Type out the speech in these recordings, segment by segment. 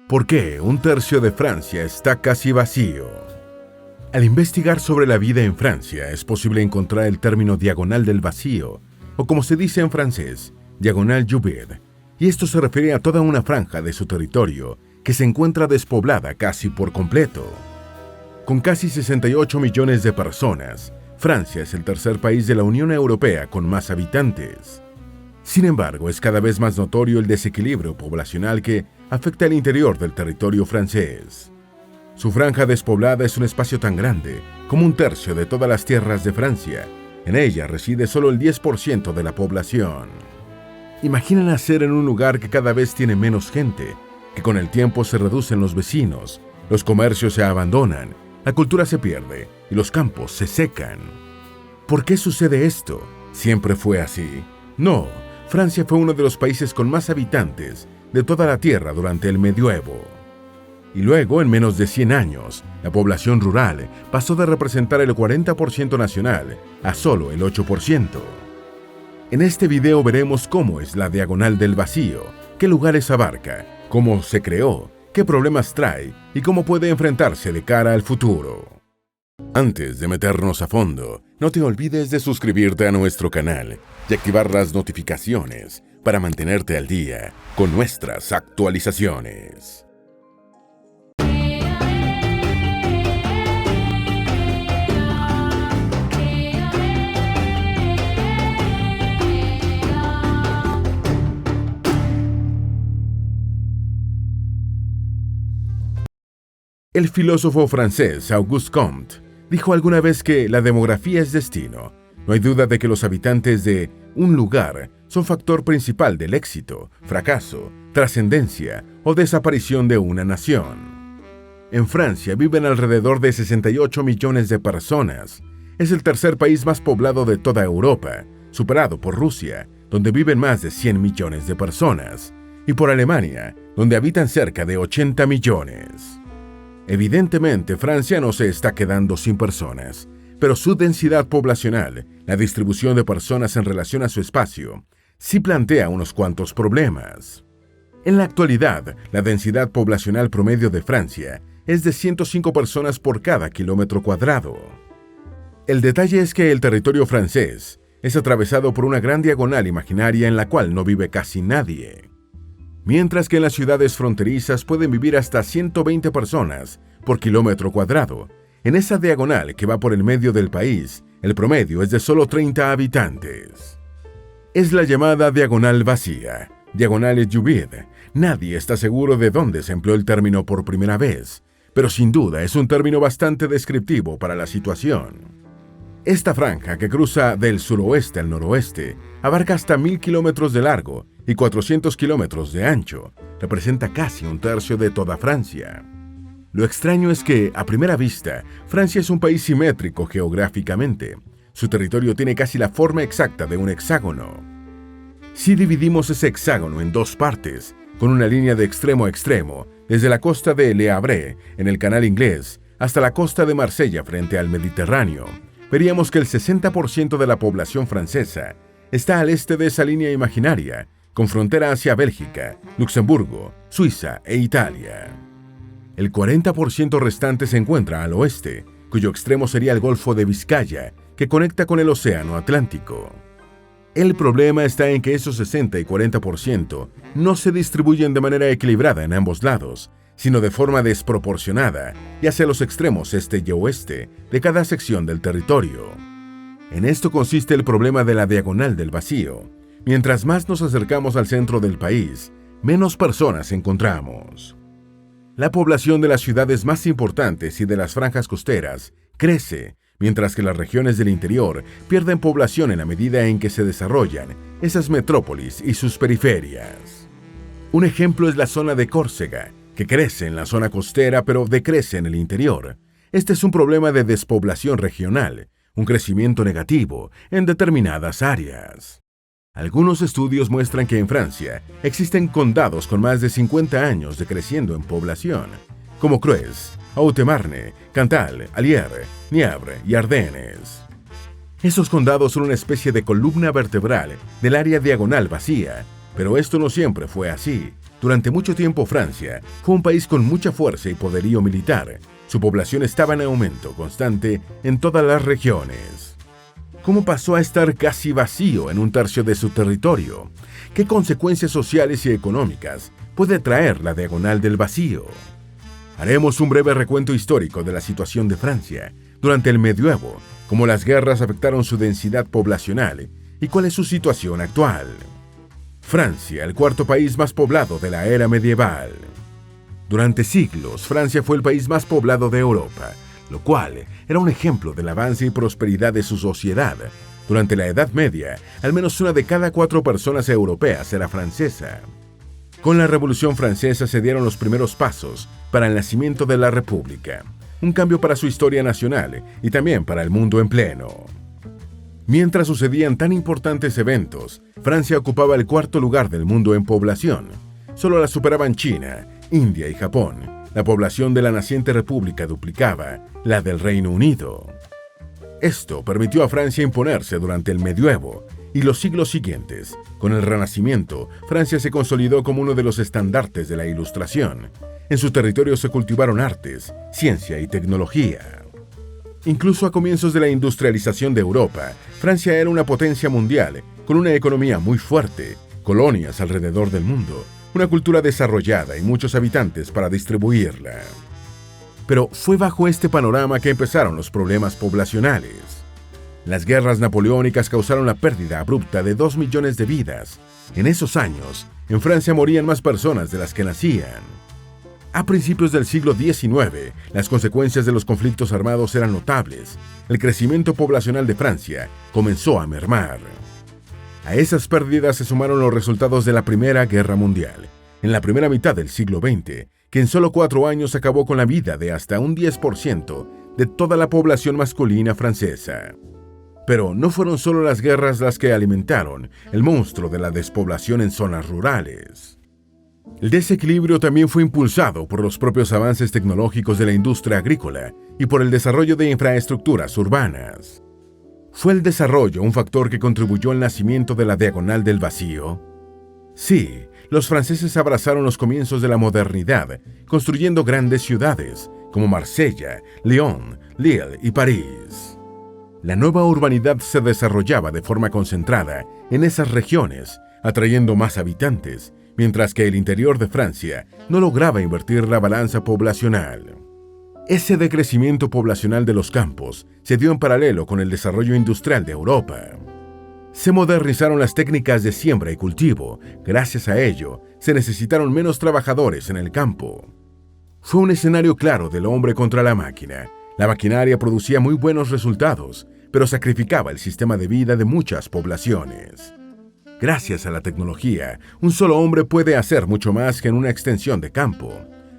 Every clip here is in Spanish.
¿Por qué un tercio de Francia está casi vacío? Al investigar sobre la vida en Francia, es posible encontrar el término diagonal del vacío, o como se dice en francés, diagonal du vide, y esto se refiere a toda una franja de su territorio que se encuentra despoblada casi por completo. Con casi 68 millones de personas, Francia es el tercer país de la Unión Europea con más habitantes. Sin embargo, es cada vez más notorio el desequilibrio poblacional que afecta el interior del territorio francés. Su franja despoblada es un espacio tan grande como un tercio de todas las tierras de Francia. En ella reside solo el 10% de la población. Imagina nacer en un lugar que cada vez tiene menos gente, que con el tiempo se reducen los vecinos, los comercios se abandonan, la cultura se pierde y los campos se secan. ¿Por qué sucede esto? ¿Siempre fue así? No, Francia fue uno de los países con más habitantes de toda la Tierra durante el Medioevo. Y luego, en menos de 100 años, la población rural pasó de representar el 40% nacional a solo el 8%. En este video veremos cómo es la diagonal del vacío, qué lugares abarca, cómo se creó, qué problemas trae y cómo puede enfrentarse de cara al futuro. Antes de meternos a fondo, no te olvides de suscribirte a nuestro canal y activar las notificaciones para mantenerte al día con nuestras actualizaciones. El filósofo francés Auguste Comte dijo alguna vez que la demografía es destino. No hay duda de que los habitantes de un lugar son factor principal del éxito, fracaso, trascendencia o desaparición de una nación. En Francia viven alrededor de 68 millones de personas. Es el tercer país más poblado de toda Europa, superado por Rusia, donde viven más de 100 millones de personas, y por Alemania, donde habitan cerca de 80 millones. Evidentemente, Francia no se está quedando sin personas, pero su densidad poblacional, la distribución de personas en relación a su espacio, sí plantea unos cuantos problemas. En la actualidad, la densidad poblacional promedio de Francia es de 105 personas por cada kilómetro cuadrado. El detalle es que el territorio francés es atravesado por una gran diagonal imaginaria en la cual no vive casi nadie. Mientras que en las ciudades fronterizas pueden vivir hasta 120 personas por kilómetro cuadrado, en esa diagonal que va por el medio del país, el promedio es de solo 30 habitantes. Es la llamada diagonal vacía, diagonal du vide. Nadie está seguro de dónde se empleó el término por primera vez, pero sin duda es un término bastante descriptivo para la situación. Esta franja, que cruza del suroeste al noroeste, abarca hasta 1000 kilómetros de largo y 400 kilómetros de ancho, representa casi un tercio de toda Francia. Lo extraño es que, a primera vista, Francia es un país simétrico geográficamente. Su territorio tiene casi la forma exacta de un hexágono. Si dividimos ese hexágono en dos partes, con una línea de extremo a extremo, desde la costa de Le Havre, en el Canal Inglés, hasta la costa de Marsella frente al Mediterráneo, veríamos que el 60% de la población francesa está al este de esa línea imaginaria, con frontera hacia Bélgica, Luxemburgo, Suiza e Italia. El 40% restante se encuentra al oeste, cuyo extremo sería el Golfo de Vizcaya, que conecta con el Océano Atlántico. El problema está en que esos 60 y 40% no se distribuyen de manera equilibrada en ambos lados, sino de forma desproporcionada y hacia los extremos este y oeste de cada sección del territorio. En esto consiste el problema de la diagonal del vacío. Mientras más nos acercamos al centro del país, menos personas encontramos. La población de las ciudades más importantes y de las franjas costeras crece, mientras que las regiones del interior pierden población en la medida en que se desarrollan esas metrópolis y sus periferias. Un ejemplo es la zona de Córcega, que crece en la zona costera pero decrece en el interior. Este es un problema de despoblación regional, un crecimiento negativo en determinadas áreas. Algunos estudios muestran que en Francia existen condados con más de 50 años decreciendo en población, como Creuse, Haute-Marne, Cantal, Allier, Nièvre y Ardennes. Esos condados son una especie de columna vertebral del área diagonal vacía, pero esto no siempre fue así. Durante mucho tiempo Francia fue un país con mucha fuerza y poderío militar. Su población estaba en aumento constante en todas las regiones. ¿Cómo pasó a estar casi vacío en un tercio de su territorio? ¿Qué consecuencias sociales y económicas puede traer la diagonal del vacío? Haremos un breve recuento histórico de la situación de Francia durante el Medioevo, cómo las guerras afectaron su densidad poblacional y cuál es su situación actual. Francia, el cuarto país más poblado de la era medieval. Durante siglos, Francia fue el país más poblado de Europa, lo cual era un ejemplo del avance y prosperidad de su sociedad. Durante la Edad Media, al menos una de cada 4 personas europeas era francesa. Con la Revolución Francesa se dieron los primeros pasos para el nacimiento de la República, un cambio para su historia nacional y también para el mundo en pleno. Mientras sucedían tan importantes eventos, Francia ocupaba el cuarto lugar del mundo en población. Solo la superaban China, India y Japón. La población de la naciente república duplicaba la del Reino Unido. Esto permitió a Francia imponerse durante el Medioevo y los siglos siguientes. Con el Renacimiento, Francia se consolidó como uno de los estandartes de la Ilustración. En su territorio se cultivaron artes, ciencia y tecnología. Incluso a comienzos de la industrialización de Europa, Francia era una potencia mundial, con una economía muy fuerte, colonias alrededor del mundo, una cultura desarrollada y muchos habitantes para distribuirla. Pero fue bajo este panorama que empezaron los problemas poblacionales. Las guerras napoleónicas causaron la pérdida abrupta de 2 millones de vidas. En esos años, en Francia morían más personas de las que nacían. A principios del siglo XIX, las consecuencias de los conflictos armados eran notables. El crecimiento poblacional de Francia comenzó a mermar. A esas pérdidas se sumaron los resultados de la Primera Guerra Mundial, en la primera mitad del siglo XX, que en solo 4 años acabó con la vida de hasta un 10% de toda la población masculina francesa. Pero no fueron solo las guerras las que alimentaron el monstruo de la despoblación en zonas rurales. El desequilibrio también fue impulsado por los propios avances tecnológicos de la industria agrícola y por el desarrollo de infraestructuras urbanas. ¿Fue el desarrollo un factor que contribuyó al nacimiento de la diagonal del vacío? Sí, los franceses abrazaron los comienzos de la modernidad, construyendo grandes ciudades como Marsella, Lyon, Lille y París. La nueva urbanidad se desarrollaba de forma concentrada en esas regiones, atrayendo más habitantes, mientras que el interior de Francia no lograba invertir la balanza poblacional. Ese decrecimiento poblacional de los campos se dio en paralelo con el desarrollo industrial de Europa. Se modernizaron las técnicas de siembra y cultivo. Gracias a ello, se necesitaron menos trabajadores en el campo. Fue un escenario claro del hombre contra la máquina. La maquinaria producía muy buenos resultados, pero sacrificaba el sistema de vida de muchas poblaciones. Gracias a la tecnología, un solo hombre puede hacer mucho más que en una extensión de campo.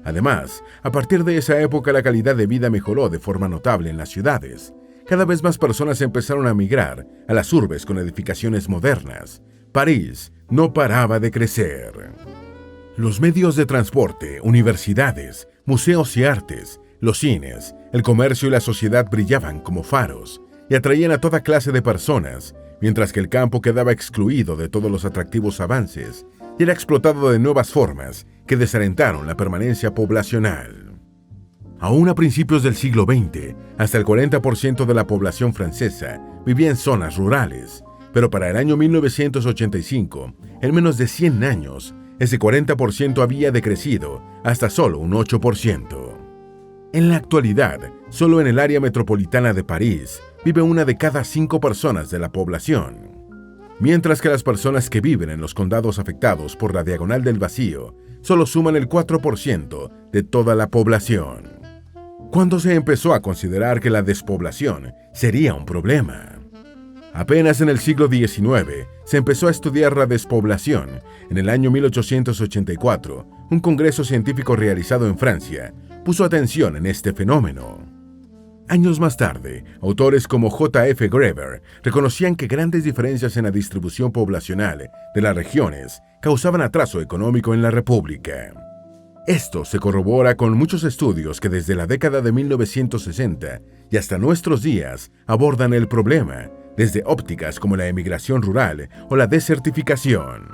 Además, a partir de esa época la calidad de vida mejoró de forma notable en las ciudades. Cada vez más personas empezaron a migrar a las urbes con edificaciones modernas. París no paraba de crecer. Los medios de transporte, universidades, museos y artes, los cines, el comercio y la sociedad brillaban como faros y atraían a toda clase de personas, mientras que el campo quedaba excluido de todos los atractivos avances y era explotado de nuevas formas que desalentaron la permanencia poblacional. Aún a principios del siglo XX, hasta el 40% de la población francesa vivía en zonas rurales, pero para el año 1985, en menos de 100 años, ese 40% había decrecido hasta solo un 8%. En la actualidad, solo en el área metropolitana de París vive una de cada 5 personas de la población, mientras que las personas que viven en los condados afectados por la diagonal del vacío solo suman el 4% de toda la población. ¿Cuándo se empezó a considerar que la despoblación sería un problema? Apenas en el siglo XIX se empezó a estudiar la despoblación. En el año 1884, un congreso científico realizado en Francia puso atención en este fenómeno. Años más tarde, autores como J.F. Greber reconocían que grandes diferencias en la distribución poblacional de las regiones causaban atraso económico en la República. Esto se corrobora con muchos estudios que desde la década de 1960 y hasta nuestros días abordan el problema, desde ópticas como la emigración rural o la desertificación.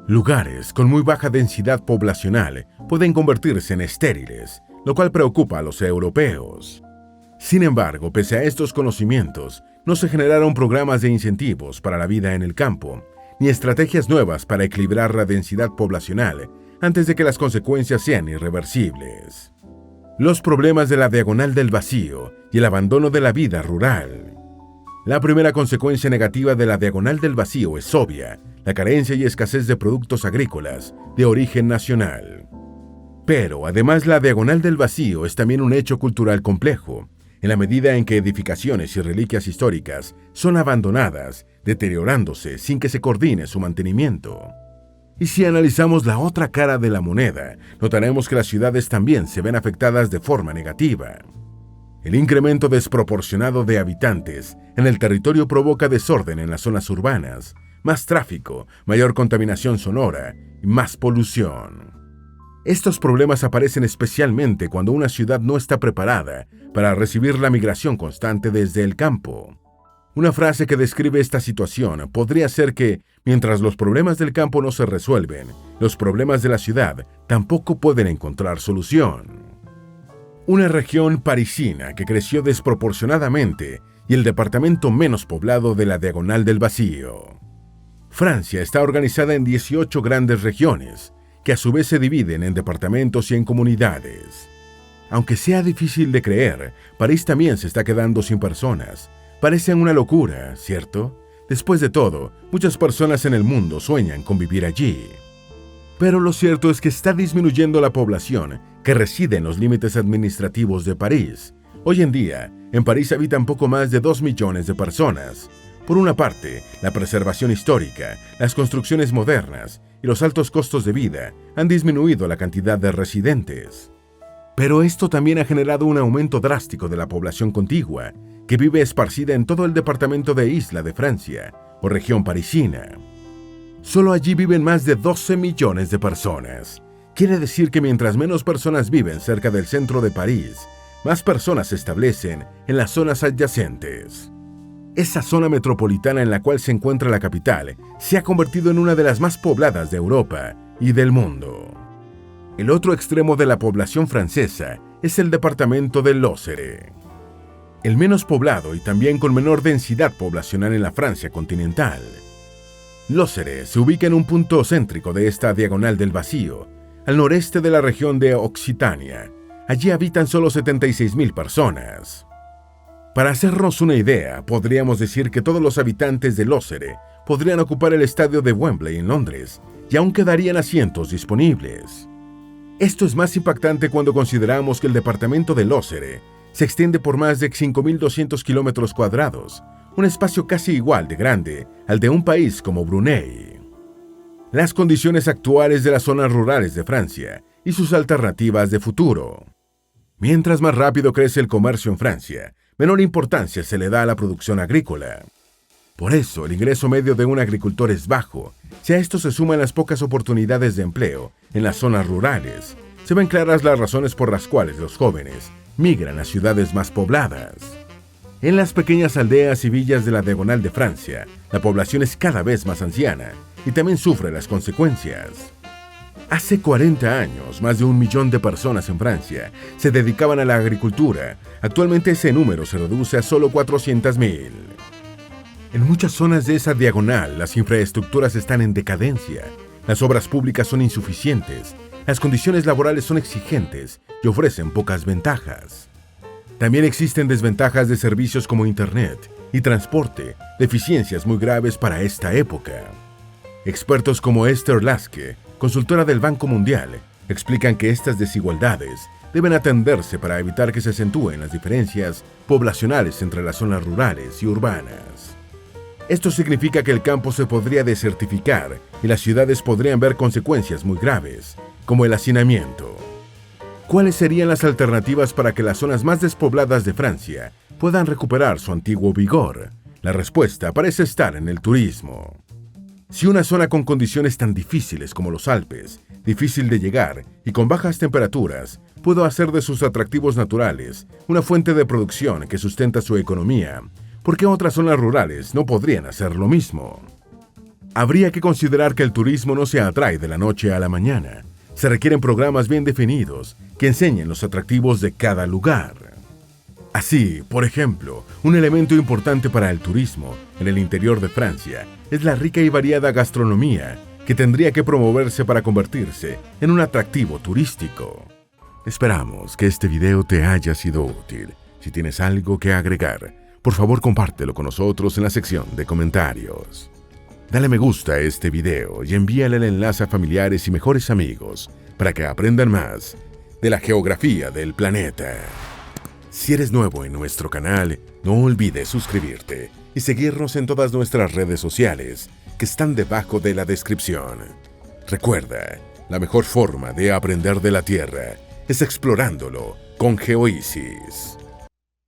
Lugares con muy baja densidad poblacional pueden convertirse en estériles, lo cual preocupa a los europeos. Sin embargo, pese a estos conocimientos, no se generaron programas de incentivos para la vida en el campo, ni estrategias nuevas para equilibrar la densidad poblacional antes de que las consecuencias sean irreversibles. Los problemas de la diagonal del vacío y el abandono de la vida rural. La primera consecuencia negativa de la diagonal del vacío es obvia: la carencia y escasez de productos agrícolas de origen nacional. Pero, además, la diagonal del vacío es también un hecho cultural complejo, en la medida en que edificaciones y reliquias históricas son abandonadas, deteriorándose sin que se coordine su mantenimiento. Y si analizamos la otra cara de la moneda, notaremos que las ciudades también se ven afectadas de forma negativa. El incremento desproporcionado de habitantes en el territorio provoca desorden en las zonas urbanas, más tráfico, mayor contaminación sonora y más polución. Estos problemas aparecen especialmente cuando una ciudad no está preparada para recibir la migración constante desde el campo. Una frase que describe esta situación podría ser que, mientras los problemas del campo no se resuelven, los problemas de la ciudad tampoco pueden encontrar solución. Una región parisina que creció desproporcionadamente y el departamento menos poblado de la diagonal del vacío. Francia está organizada en 18 grandes regiones, que a su vez se dividen en departamentos y en comunidades. Aunque sea difícil de creer, París también se está quedando sin personas. Parece una locura, ¿cierto? Después de todo, muchas personas en el mundo sueñan con vivir allí. Pero lo cierto es que está disminuyendo la población que reside en los límites administrativos de París. Hoy en día, en París habitan poco más de 2 millones de personas. Por una parte, la preservación histórica, las construcciones modernas y los altos costos de vida han disminuido la cantidad de residentes. Pero esto también ha generado un aumento drástico de la población contigua, que vive esparcida en todo el departamento de Isla de Francia, o región parisina. Solo allí viven más de 12 millones de personas. Quiere decir que mientras menos personas viven cerca del centro de París, más personas se establecen en las zonas adyacentes. Esa zona metropolitana en la cual se encuentra la capital se ha convertido en una de las más pobladas de Europa y del mundo. El otro extremo de la población francesa es el departamento de Lozère, el menos poblado y también con menor densidad poblacional en la Francia continental. Lozère se ubica en un punto céntrico de esta diagonal del vacío, al noreste de la región de Occitania. Allí habitan solo 76.000 personas. Para hacernos una idea, podríamos decir que todos los habitantes de Lozère podrían ocupar el estadio de Wembley en Londres, y aún quedarían asientos disponibles. Esto es más impactante cuando consideramos que el departamento de Lozère se extiende por más de 5.200 kilómetros cuadrados, un espacio casi igual de grande al de un país como Brunei. Las condiciones actuales de las zonas rurales de Francia y sus alternativas de futuro. Mientras más rápido crece el comercio en Francia, menor importancia se le da a la producción agrícola. Por eso, el ingreso medio de un agricultor es bajo. Si a esto se suman las pocas oportunidades de empleo en las zonas rurales, se ven claras las razones por las cuales los jóvenes migran a ciudades más pobladas. En las pequeñas aldeas y villas de la diagonal de Francia, la población es cada vez más anciana y también sufre las consecuencias. Hace 40 años, más de 1 millón de personas en Francia se dedicaban a la agricultura. Actualmente ese número se reduce a solo 400.000. En muchas zonas de esa diagonal, las infraestructuras están en decadencia, las obras públicas son insuficientes, las condiciones laborales son exigentes y ofrecen pocas ventajas. También existen desventajas de servicios como Internet y transporte, deficiencias muy graves para esta época. Expertos como Esther Laske, consultora del Banco Mundial, explican que estas desigualdades deben atenderse para evitar que se acentúen las diferencias poblacionales entre las zonas rurales y urbanas. Esto significa que el campo se podría desertificar y las ciudades podrían ver consecuencias muy graves, como el hacinamiento. ¿Cuáles serían las alternativas para que las zonas más despobladas de Francia puedan recuperar su antiguo vigor? La respuesta parece estar en el turismo. Si una zona con condiciones tan difíciles como los Alpes, difícil de llegar y con bajas temperaturas, puede hacer de sus atractivos naturales una fuente de producción que sustenta su economía, ¿por qué otras zonas rurales no podrían hacer lo mismo? Habría que considerar que el turismo no se atrae de la noche a la mañana. Se requieren programas bien definidos que enseñen los atractivos de cada lugar. Así, por ejemplo, un elemento importante para el turismo en el interior de Francia es la rica y variada gastronomía que tendría que promoverse para convertirse en un atractivo turístico. Esperamos que este video te haya sido útil. Si tienes algo que agregar, por favor compártelo con nosotros en la sección de comentarios. Dale me gusta a este video y envíale el enlace a familiares y mejores amigos para que aprendan más de la geografía del planeta. Si eres nuevo en nuestro canal, no olvides suscribirte y seguirnos en todas nuestras redes sociales que están debajo de la descripción. Recuerda, la mejor forma de aprender de la Tierra es explorándolo con GeoEasy's.